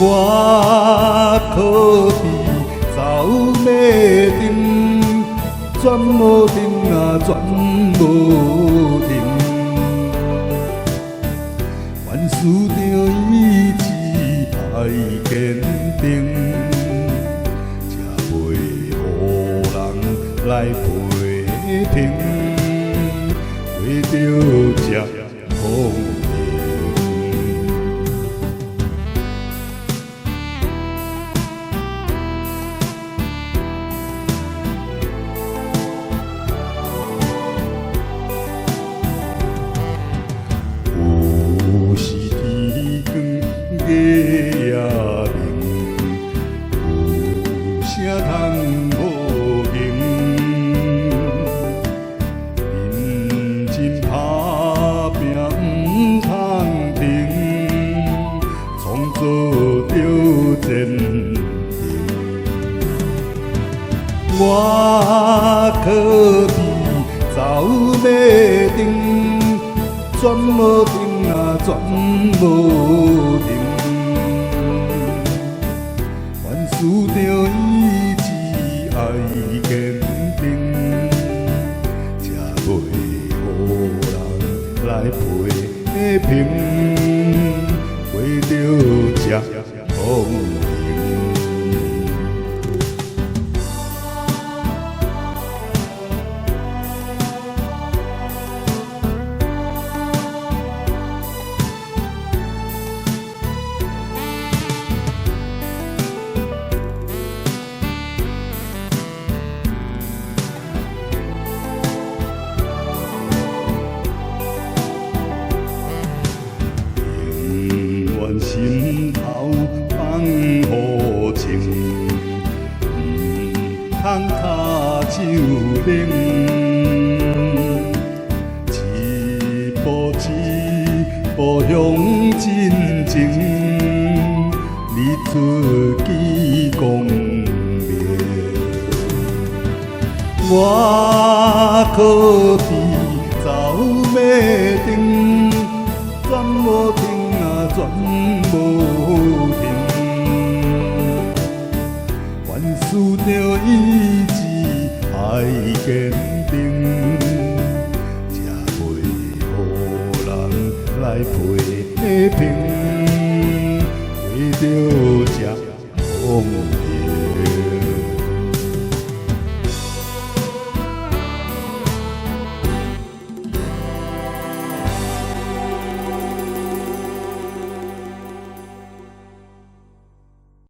我可比走马灯，转无停啊，转无停。凡事着意志爱坚定，才袂予人来批评。为着这公有时天光夜也明，有啥通好行？认真打拼不通停，创造着前程。我可比走马灯，转无停啊，转无停。凡事着意志爱坚定，才袂予人来批评。为着这公平。心头放雨情，通脚手冷，一步一步向前进，日出见光明。我可比走马灯，转无停啊，转无停。凡事着意志爱坚定，才袂予人来批评。为着这公